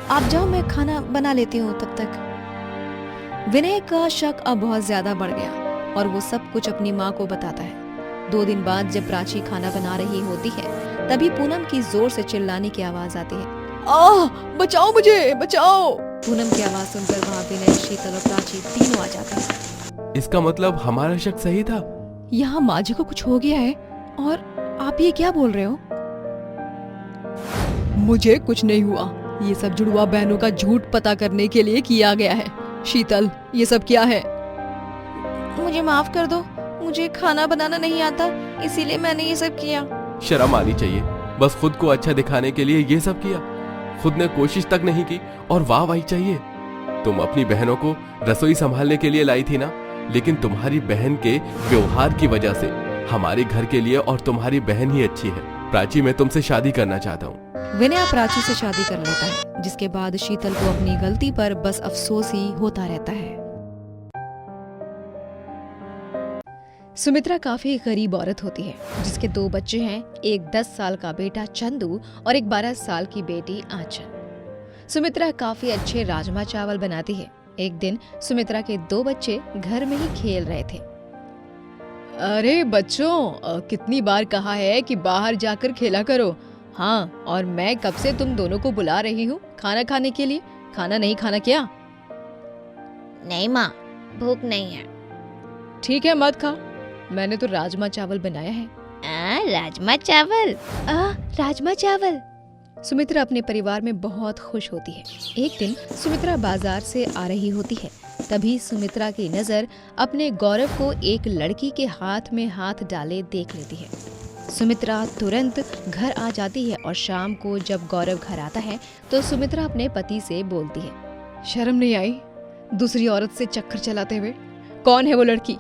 आप जाओ, मैं खाना बना लेती हूँ तब तक। विनय का शक अब बहुत ज्यादा बढ़ गया और वो सब कुछ अपनी माँ को बताता है। 2 दिन बाद जब प्राची खाना बना रही होती है, तभी पूनम की जोर से चिल्लाने की आवाज आती है, बचाओ मुझे, बचाओ। पूनम की आवाज सुनकर वहाँ विनय, शीतल और प्राची तीनों आ जाते हैं। इसका मतलब हमारा शक सही था। यहाँ माँ जी को कुछ हो गया है और आप ये क्या बोल रहे हो? मुझे कुछ नहीं हुआ, ये सब जुड़वा बहनों का झूठ पता करने के लिए किया गया है। शीतल, ये सब क्या है? मुझे माफ कर दो, मुझे खाना बनाना नहीं आता, इसीलिए मैंने ये सब किया। शर्म आनी चाहिए, बस खुद को अच्छा दिखाने के लिए ये सब किया। खुद ने कोशिश तक नहीं की और वाह वाही चाहिए। तुम अपनी बहनों को रसोई संभालने के लिए लाई थी ना, लेकिन तुम्हारी बहन के व्यवहार की वजह से हमारे घर के लिए और तुम्हारी बहन ही अच्छी है। प्राची, मैं तुमसे शादी करना चाहता हूँ। विनय प्राची से शादी कर लेता है, जिसके बाद शीतल को अपनी गलती पर बस अफसोस ही होता रहता है। सुमित्रा काफी गरीब औरत होती है, जिसके 2 बच्चे हैं, एक 10 साल का बेटा चंदू और एक 12 साल की बेटी आंचल। सुमित्रा काफी अच्छे राजमा चावल बनाती है। एक दिन सुमित्रा के 2 बच्चे घर में ही खेल रहे थे। अरे बच्चों, कितनी बार कहा है कि बाहर जाकर खेला करो। हाँ, और मैं कब से तुम दोनों को बुला रही हूँ खाना खाने के लिए। खाना नहीं खाना क्या? नहीं माँ, भूख नहीं है। ठीक है, मत खा। मैंने तो राजमा चावल बनाया है। राजमा चावल? राजमा चावल। सुमित्रा अपने परिवार में बहुत खुश होती है। एक दिन सुमित्रा बाजार से आ रही होती है, तभी सुमित्रा की नजर अपने गौरव को एक लड़की के हाथ में हाथ डाले देख लेती है। सुमित्रा तुरंत घर आ जाती है और शाम को जब गौरव घर आता है तो सुमित्रा अपने पति से बोलती है, शर्म नहीं आई दूसरी औरत से चक्कर चलाते हुए? कौन है वो लड़की?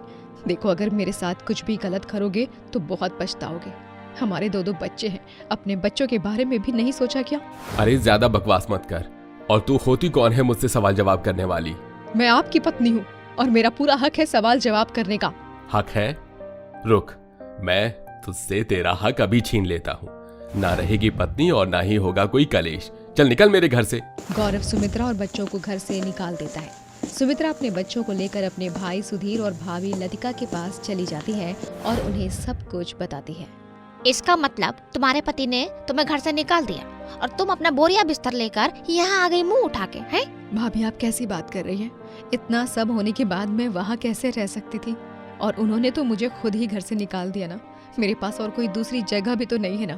देखो, अगर मेरे साथ कुछ भी गलत करोगे तो बहुत पछताओगे। हमारे 2 बच्चे हैं, अपने बच्चों के बारे में भी नहीं सोचा क्या? अरे ज्यादा बकवास मत कर। और तू होती कौन है मुझसे सवाल जवाब करने वाली? मैं आपकी पत्नी हूँ और मेरा पूरा हक है सवाल जवाब करने का। हक है? रुक, मैं तुझसे तेरा हक अभी छीन लेता हूँ। ना रहेगी पत्नी और ना ही होगा कोई कलेश। चल निकल मेरे घर से। गौरव सुमित्रा और बच्चों को घर से निकाल देता है। सुमित्रा अपने बच्चों को लेकर अपने भाई सुधीर और भाभी लतिका के पास चली जाती है और उन्हें सब कुछ बताती है। इसका मतलब तुम्हारे पति ने तुम्हें घर से निकाल दिया और तुम अपना बोरिया बिस्तर लेकर यहाँ आ गई मुंह उठा के, हैं? भाभी, आप कैसी बात कर रही हैं? इतना सब होने के बाद मैं वहाँ कैसे रह सकती थी? और उन्होंने तो मुझे खुद ही घर से निकाल दिया ना। मेरे पास और कोई दूसरी जगह भी तो नहीं है ना।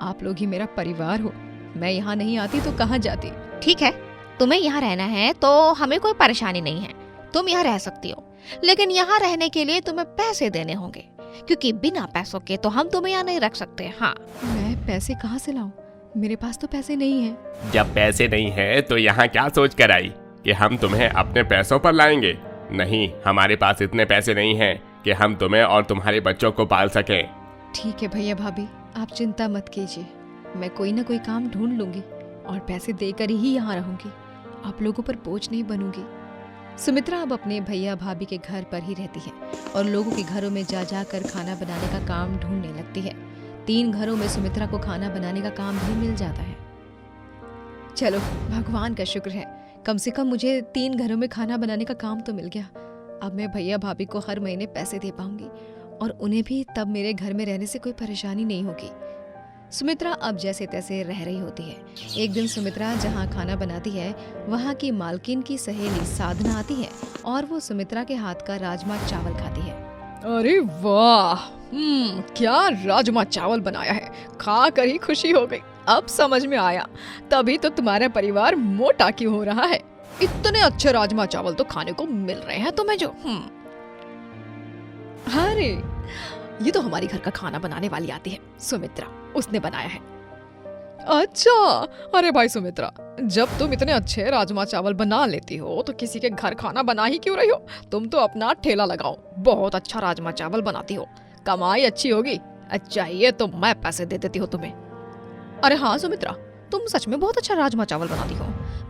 आप लोग ही मेरा परिवार हो। मैं यहाँ नहीं आती तो कहाँ जाती? ठीक है, तुम्हें यहाँ रहना है तो हमें कोई परेशानी नहीं है, तुम यहाँ रह सकती हो। लेकिन यहाँ रहने के लिए तुम्हें पैसे देने होंगे, क्योंकि बिना पैसों के तो हम तुम्हें यहाँ नहीं रख सकते। हाँ। मैं पैसे कहाँ से लाऊं? मेरे पास तो पैसे नहीं है। जब पैसे नहीं है तो यहाँ क्या सोच कर आई कि हम तुम्हें अपने पैसों पर लाएंगे? नहीं, हमारे पास इतने पैसे नहीं हैं कि हम तुम्हें और तुम्हारे बच्चों को पाल सकें। ठीक है भैया भाभी, आप चिंता मत कीजिए। मैं कोई ना कोई काम ढूंढ लूंगी और पैसे देकर ही यहाँ रहूंगी। आप लोगों पर बोझ नहीं बनूंगी। सुमित्रा अब अपने भैया भाभी के घर पर ही रहती है और लोगों के घरों में जा जाकर खाना बनाने का काम ढूंढने लगती है। 3 घरों में सुमित्रा को खाना बनाने का काम भी मिल जाता है। चलो, भगवान का शुक्र है, कम से कम मुझे 3 घरों में खाना बनाने का काम तो मिल गया। अब मैं भैया भाभी को हर महीने पैसे दे पाऊंगी और उन्हें भी तब मेरे घर में रहने से कोई परेशानी नहीं होगी। सुमित्रा अब जैसे तैसे रह रही होती है। एक दिन सुमित्रा जहाँ खाना बनाती है वहाँ की मालकिन की सहेली साधना आती है और वो सुमित्रा के हाथ का राजमा चावल खाती है। अरे वाह, क्या राजमा चावल बनाया है। खा कर ही खुशी हो गई। अब समझ में आया तभी तो तुम्हारा परिवार मोटा क्यों हो रहा है। इतने अच्छे राजमा चावल तो खाने को मिल रहे हैं तुम्हें जो। अरे, ये तो हमारी घर का खाना बनाने वाली आती है, सुमित्रा, उसने बनाया है। अच्छा, अरे भाई सुमित्रा, जब तुम इतने अच्छे राजमा चावल बना लेती हो तो किसी के घर खाना बना ही क्यों रही हो? तुम तो अपना ठेला लगाओ, बहुत अच्छा राजमा चावल बनाती हो, कमाई अच्छी होगी। चाहिए तो मैं पैसे दे देती हूँ तुम्हें। अरे हाँ सुमित्रा, तुम सच में बहुत अच्छा राजमा चावल बनाती हो।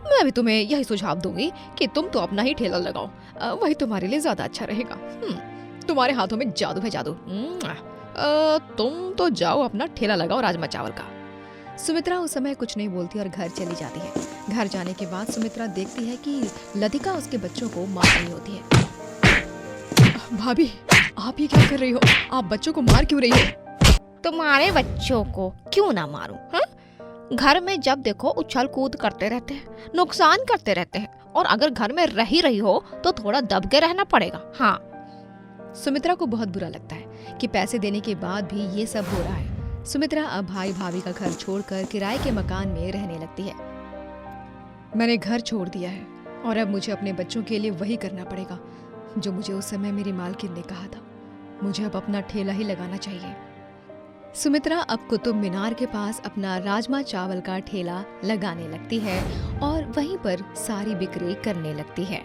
मैं भी तुम्हें यही सुझाव दूंगी कि तुम तो अपना ही ठेला लगाओ, वही तुम्हारे लिए ज्यादा अच्छा रहेगा। तुम्हारे हाथों में जादू है, जादू। तुम तो जाओ अपना ठेला लगाओ राजमा चावल का। सुमित्रा उस समय कुछ नहीं बोलती और घर चली जाती है। घर जाने के बाद सुमित्रा देखती है कि लतिका उसके बच्चों को मार रही होती है। भाभी, आप ये क्या कर रही हो? आप बच्चों को मार क्यों रही हो? तुम्हारे बच्चों को क्यों ना मारूं? घर में जब देखो उछल कूद करते रहते हैं, नुकसान करते रहते हैं, और अगर घर में रह ही रही हो तो थोड़ा दब के रहना पड़ेगा। हाँ। सुमित्रा को बहुत बुरा लगता है कि पैसे देने के बाद भी ये सब हो रहा है। सुमित्रा अब भाई भाभी का घर छोड़कर किराए के मकान में रहने लगती है। मैंने घर छोड़ दिया है और अब मुझे अपने बच्चों के लिए वही करना पड़ेगा जो मुझे उस समय मेरी मालकिन ने कहा था। मुझे अब अपना ठेला ही लगाना चाहिए। सुमित्रा अब कुतुब मीनार के पास अपना राजमा चावल का ठेला लगाने लगती है और वहीं पर सारी बिक्री करने लगती है।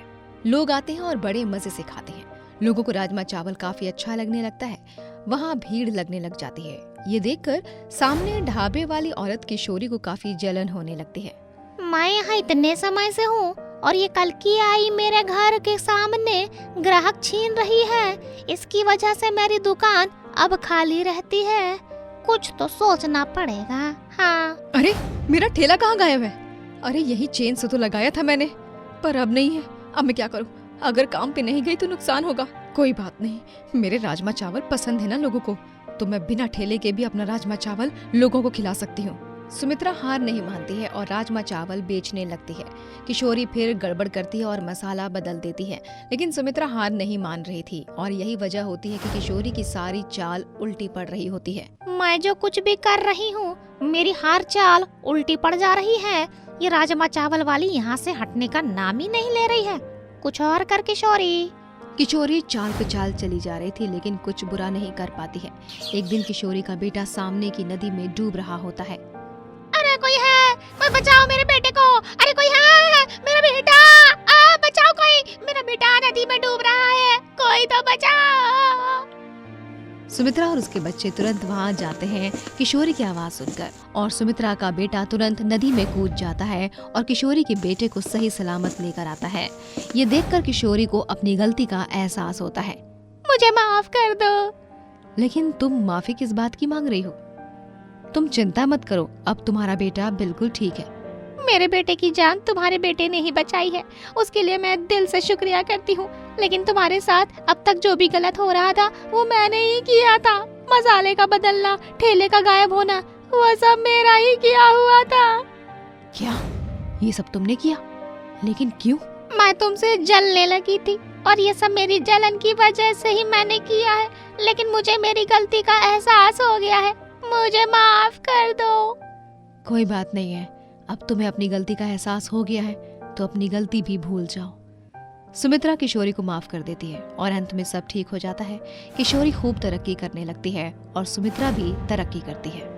लोग आते हैं और बड़े मजे से खाते हैं। लोगों को राजमा चावल काफी अच्छा लगने लगता है। वहाँ भीड़ लगने लग जाती है। ये देखकर सामने ढाबे वाली औरत किशोरी को काफी जलन होने लगती है। मैं यहाँ इतने समय से हूँ और ये कल की आई मेरे घर के सामने ग्राहक छीन रही है। इसकी वजह से मेरी दुकान अब खाली रहती है। कुछ तो सोचना पड़ेगा। हाँ। अरे मेरा ठेला कहाँ गायब है? अरे यही चेन से तो लगाया था मैंने, पर अब नहीं है। अब मैं क्या करूँ? अगर काम पे नहीं गई तो नुकसान होगा। कोई बात नहीं, मेरे राजमा चावल पसंद है ना लोगों को, तो मैं बिना ठेले के भी अपना राजमा चावल लोगों को खिला सकती हूँ। सुमित्रा हार नहीं मानती है और राजमा चावल बेचने लगती है। किशोरी फिर गड़बड़ करती है और मसाला बदल देती है, लेकिन सुमित्रा हार नहीं मान रही थी और यही वजह होती है कि किशोरी की सारी चाल उल्टी पड़ रही होती है। मैं जो कुछ भी कर रही हूँ मेरी हर चाल उल्टी पड़ जा रही है। ये राजमा चावल वाली यहाँ से हटने का नाम ही नहीं ले रही है। कुछ और कर किशोरी। किशोरी चाल पे चाल चली जा रही थी, लेकिन कुछ बुरा नहीं कर पाती है। एक दिन किशोरी का बेटा सामने की नदी में डूब रहा होता है। अरे कोई है, कोई बचाओ मेरे बेटे को। अरे कोई है, मेरा बेटा, बचाओ कोई, मेरा बेटा नदी में डूब रहा है, कोई तो बचाओ। सुमित्रा और उसके बच्चे तुरंत वहाँ जाते हैं किशोरी की आवाज सुनकर, और सुमित्रा का बेटा तुरंत नदी में कूद जाता है और किशोरी के बेटे को सही सलामत लेकर आता है। ये देखकर किशोरी को अपनी गलती का एहसास होता है। मुझे माफ कर दो। लेकिन तुम माफी किस बात की मांग रही हो? तुम चिंता मत करो, अब तुम्हारा बेटा बिल्कुल ठीक है। मेरे बेटे की जान तुम्हारे बेटे ने ही बचाई है, उसके लिए मैं दिल से शुक्रिया करती हूँ। लेकिन तुम्हारे साथ अब तक जो भी गलत हो रहा था वो मैंने ही किया था। मसाले का बदलना, ठेले का गायब होना, वो सब मेरा ही किया हुआ था। क्या ये सब तुमने किया? लेकिन क्यों? मैं तुमसे जलने लगी थी और ये सब मेरी जलन की वजह से ही मैंने किया है। लेकिन मुझे मेरी गलती का एहसास हो गया है, मुझे माफ कर दो। कोई बात नहीं है, अब तुम्हें अपनी गलती का एहसास हो गया है तो अपनी गलती भी भूल जाओ। सुमित्रा किशोरी को माफ कर देती है और अंत में सब ठीक हो जाता है। किशोरी खूब तरक्की करने लगती है और सुमित्रा भी तरक्की करती है।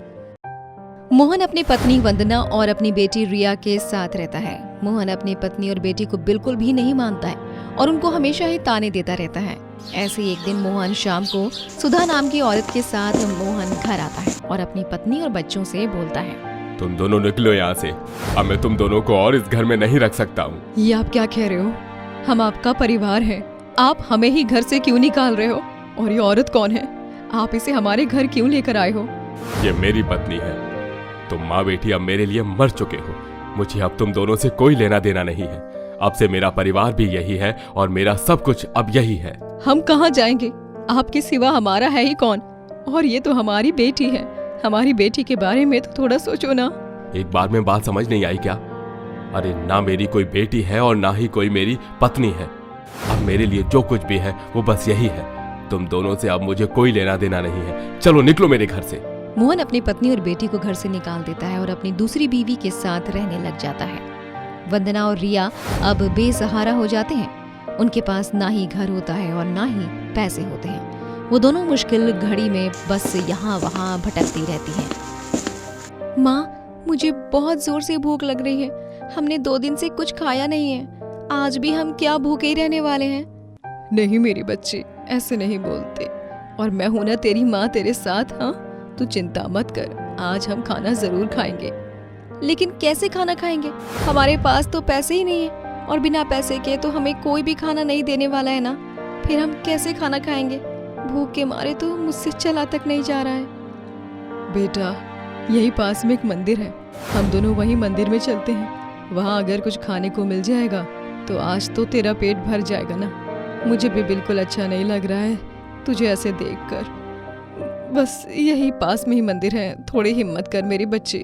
मोहन अपनी पत्नी वंदना और अपनी बेटी रिया के साथ रहता है। मोहन अपनी पत्नी और बेटी को बिल्कुल भी नहीं मानता है और उनको हमेशा ही ताने देता रहता है। ऐसे ही एक दिन मोहन शाम को सुधा नाम की औरत के साथ मोहन घर आता है और अपनी पत्नी और बच्चों से बोलता है, तुम दोनों निकलो यहाँ से, अब मैं तुम दोनों को और इस घर में नहीं रख सकता हूँ। ये आप क्या कह रहे हो? हम आपका परिवार है, आप हमें ही घर से क्यों निकाल रहे हो? और ये औरत कौन है? आप इसे हमारे घर क्यों लेकर आए हो? ये मेरी पत्नी है। तुम माँ बेटी अब मेरे लिए मर चुके हो। मुझे अब तुम दोनों से कोई लेना देना नहीं है। अब से मेरा परिवार भी यही है और मेरा सब कुछ अब यही है। हम कहाँ जाएंगे? आपके सिवा हमारा है ही कौन? और ये तो हमारी बेटी है। हमारी बेटी के बारे में तो थोड़ा सोचो ना। एक बार में बात समझ नहीं आई क्या? अरे ना मेरी कोई बेटी है और ना ही कोई मेरी पत्नी है। अब मेरे लिए जो कुछ भी है वो बस यही है। तुम दोनों से अब मुझे कोई लेना देना नहीं है। चलो निकलो मेरे घर से। मोहन अपनी पत्नी और बेटी को घर से निकाल देता है और अपनी दूसरी बीवी के साथ रहने लग जाता है। वंदना और रिया अब बेसहारा हो जाते हैं। उनके पास ना ही घर होता है और ना ही पैसे होते हैं। वो दोनों मुश्किल घड़ी में बस यहाँ वहाँ भटकती रहती हैं। माँ, मुझे बहुत जोर से भूख लग रही है। हमने 2 दिन से कुछ खाया नहीं है। आज भी हम क्या भूखे ही रहने वाले हैं? नहीं मेरी बच्ची, ऐसे नहीं बोलते। और मैं हूं ना तेरी माँ तेरे साथ। हाँ, तू चिंता मत कर, आज हम खाना जरूर खाएंगे। लेकिन कैसे खाना खाएंगे? हमारे पास तो पैसे ही नहीं है और बिना पैसे के तो हमें कोई भी खाना नहीं देने वाला है ना। फिर हम कैसे खाना खाएंगे? भूख के मारे तो मुझसे चला तक नहीं जा रहा है। बेटा, यही पास में एक मंदिर है, हम दोनों वही मंदिर में चलते हैं। वहाँ अगर कुछ खाने को मिल जाएगा तो आज तो तेरा पेट भर जाएगा ना। मुझे भी बिल्कुल अच्छा नहीं लग रहा है तुझे ऐसे देखकर। बस यही पास में ही मंदिर है, थोड़ी हिम्मत कर मेरी बच्ची।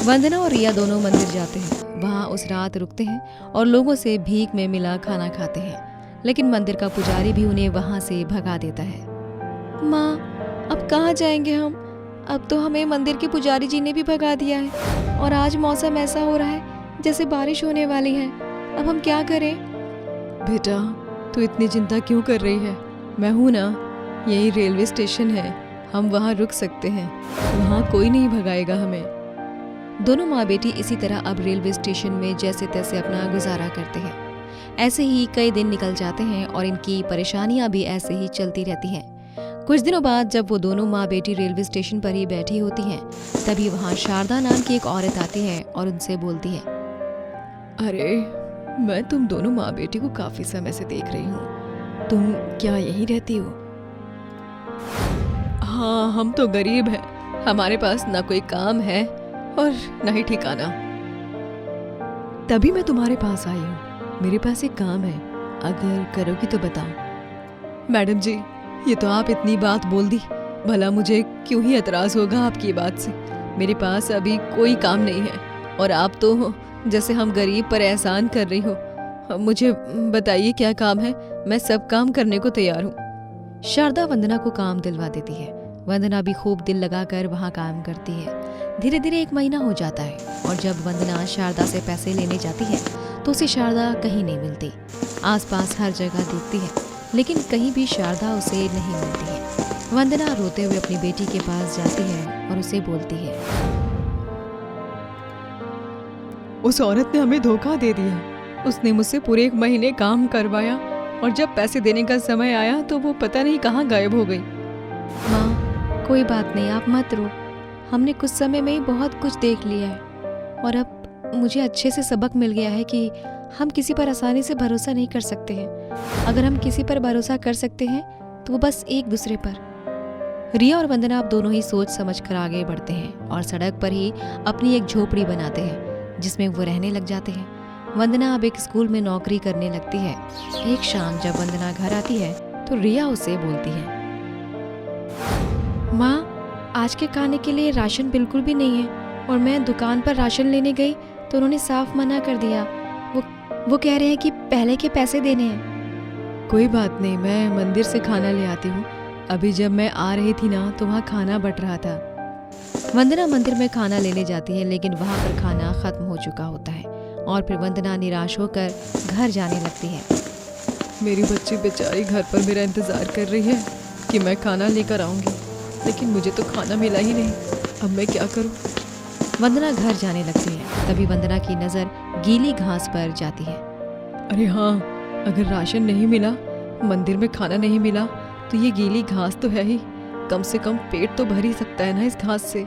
वंदना और रिया दोनों मंदिर जाते हैं। वहाँ उस रात रुकते हैं और लोगों से भीख में मिला खाना खाते हैं। लेकिन मंदिर का पुजारी भी उन्हें वहाँ से भगा देता है। माँ, अब कहाँ जाएंगे हम? अब तो हमें मंदिर के पुजारी जी ने भी भगा दिया है और आज मौसम ऐसा हो रहा है जैसे बारिश होने वाली है। अब हम क्या करें? बेटा, तू इतनी चिंता क्यों कर रही है? मैं हूं ना, यही रेलवे स्टेशन है, हम वहाँ रुक सकते हैं। वहाँ कोई नहीं भगाएगा हमें। दोनों माँ बेटी इसी तरह अब रेलवे स्टेशन में जैसे तैसे अपना गुजारा करते हैं। ऐसे ही कई दिन निकल जाते हैं और इनकी परेशानियां भी ऐसे ही चलती रहती हैं। कुछ दिनों बाद जब वो दोनों माँ बेटी रेलवे स्टेशन पर ही बैठी होती हैं, तभी वहाँ शारदा नाम की एक औरत आती है और उनसे बोलती है, अरे मैं तुम दोनों माँ बेटी को काफी समय से देख रही हूँ। तुम क्या यहीं रहती हो? हाँ, हम तो गरीब हैं। हमारे पास ना कोई काम है और ना ही ठिकाना। तभी मैं तुम्हारे पास आई हूँ। मेरे पास एक काम है, अगर करोगी तो बताओ। मैडम जी, ये तो आप इतनी बात बोल दी, भला मुझे क्यों ही एतराज होगा आपकी बात से। मेरे पास अभी कोई काम नहीं है और आप तो जैसे हम गरीब पर एहसान कर रही हो। मुझे बताइए क्या काम है, मैं सब काम करने को तैयार हूँ। शारदा वंदना को काम दिलवा देती है। वंदना भी खूब दिल लगाकर वहाँ काम करती है। धीरे धीरे 1 महीना हो जाता है और जब वंदना शारदा से पैसे लेने जाती है तो उसे शारदा कहीं नहीं मिलती। आसपास हर जगह देखती है लेकिन कहीं भी शारदा उसे नहीं मिलती है। वंदना रोते हुए अपनी बेटी के पास जाती है और उसे बोलती है, उस औरत ने हमें धोखा दे दिया। उसने मुझसे पूरे 1 महीने काम करवाया और जब पैसे देने का समय आया तो वो पता नहीं कहाँ गायब हो गई। माँ कोई बात नहीं, आप मत रो। हमने कुछ समय में ही बहुत कुछ देख लिया है और अब मुझे अच्छे से सबक मिल गया है कि हम किसी पर आसानी से भरोसा नहीं कर सकते हैं। अगर हम किसी पर भरोसा कर सकते हैं तो वो बस एक दूसरे पर। रिया और वंदना अब दोनों ही सोच समझ कर आगे बढ़ते हैं और सड़क पर ही अपनी एक झोपड़ी बनाते हैं जिसमें वो रहने लग जाते हैं। वंदना अब एक स्कूल में नौकरी करने लगती है। एक शाम जब वंदना घर आती है तो रिया उसे बोलती है, माँ आज के खाने के लिए राशन बिल्कुल भी नहीं है और मैं दुकान पर राशन लेने गई तो उन्होंने साफ मना कर दिया। वो कह रहे हैं कि पहले के पैसे देने हैं। कोई बात नहीं, मैं मंदिर से खाना ले आती हूँ। अभी जब मैं आ रही थी ना तो वहाँ खाना बट रहा था। वंदना मंदिर में खाना लेने जाती है लेकिन वहाँ पर खाना खत्म हो चुका होता है और फिर वंदना निराश होकर घर जाने लगती है। मेरी बच्ची बेचारी घर पर मेरा इंतजार कर रही है कि मैं खाना लेकर आऊंगी, लेकिन मुझे तो खाना मिला ही नहीं। अब मैं क्या करूं? वंदना घर जाने लगती है। तभी वंदना की नजर गीली घास पर जाती है। अरे हाँ, अगर राशन नहीं मिला, मंदिर में खाना नहीं मिला तो ये गीली घास तो है ही, कम से कम पेट तो भर ही सकता है ना इस घास से।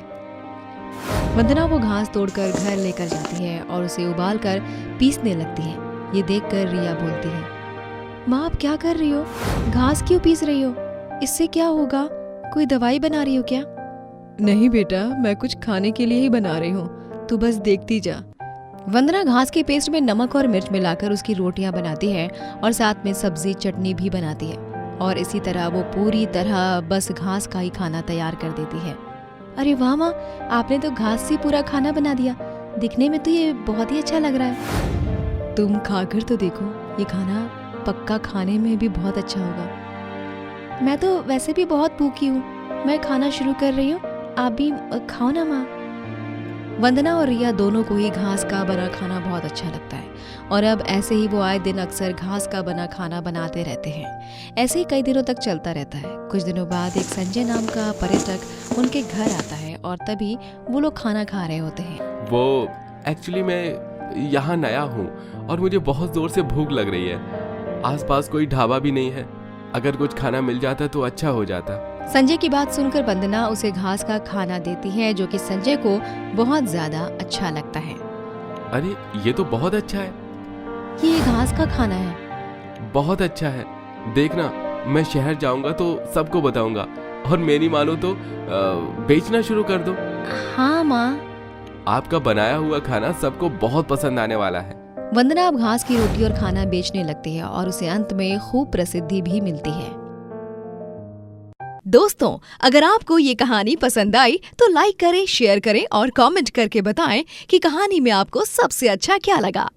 वंदना वो घास तोड़कर घर लेकर जाती है और उसे उबालकर पीसने लगती है। ये देखकर रिया बोलती है, माँ आप क्या कर रही हो? घास क्यों पीस रही हो? इससे क्या होगा? कोई दवाई बना रही हो क्या? नहीं बेटा, मैं कुछ खाने के लिए ही बना रही हूँ, तू बस देखती जा। वंदना घास के पेस्ट में नमक और मिर्च मिलाकर उसकी रोटियां बनाती है और साथ में सब्जी चटनी भी बनाती है और इसी तरह वो पूरी तरह बस घास का ही खाना तैयार कर देती है। अरे वाह माँ, आपने तो घास से पूरा खाना बना दिया। दिखने में तो ये बहुत ही अच्छा लग रहा है। तुम खाकर तो देखो, ये खाना पक्का खाने में भी बहुत अच्छा होगा। मैं तो वैसे भी बहुत भूखी हूँ, मैं खाना शुरू कर रही हूँ, आप भी खाओ ना माँ। वंदना और रिया दोनों को ही घास का बना खाना बहुत अच्छा लगता है और अब ऐसे ही वो आए दिन अक्सर घास का बना खाना बनाते रहते हैं। ऐसे ही कई दिनों तक चलता रहता है। कुछ दिनों बाद एक संजय नाम का पर्यटक उनके घर आता है और तभी वो लोग खाना खा रहे होते हैं। वो एक्चुअली मैं यहाँ नया हूँ और मुझे बहुत जोर से भूख लग रही है। आसपास कोई ढाबा भी नहीं है, अगर कुछ खाना मिल जाता तो अच्छा हो जाता। संजय की बात सुनकर वंदना उसे घास का खाना देती है जो कि संजय को बहुत ज्यादा अच्छा लगता है। अरे ये तो बहुत अच्छा है। ये घास का खाना है। बहुत अच्छा है। देखना, मैं शहर जाऊंगा तो सबको बताऊंगा और मेरी मानो तो बेचना शुरू कर दो। हाँ माँ। आपका बनाया हुआ खाना सबको बहुत पसंद आने वाला है। वंदना अब घास की रोटी और खाना बेचने लगती है और उसे अंत में खूब प्रसिद्धि भी मिलती है। दोस्तों, अगर आपको ये कहानी पसंद आई तो लाइक करें, शेयर करें और कमेंट करके बताएं कि कहानी में आपको सबसे अच्छा क्या लगा।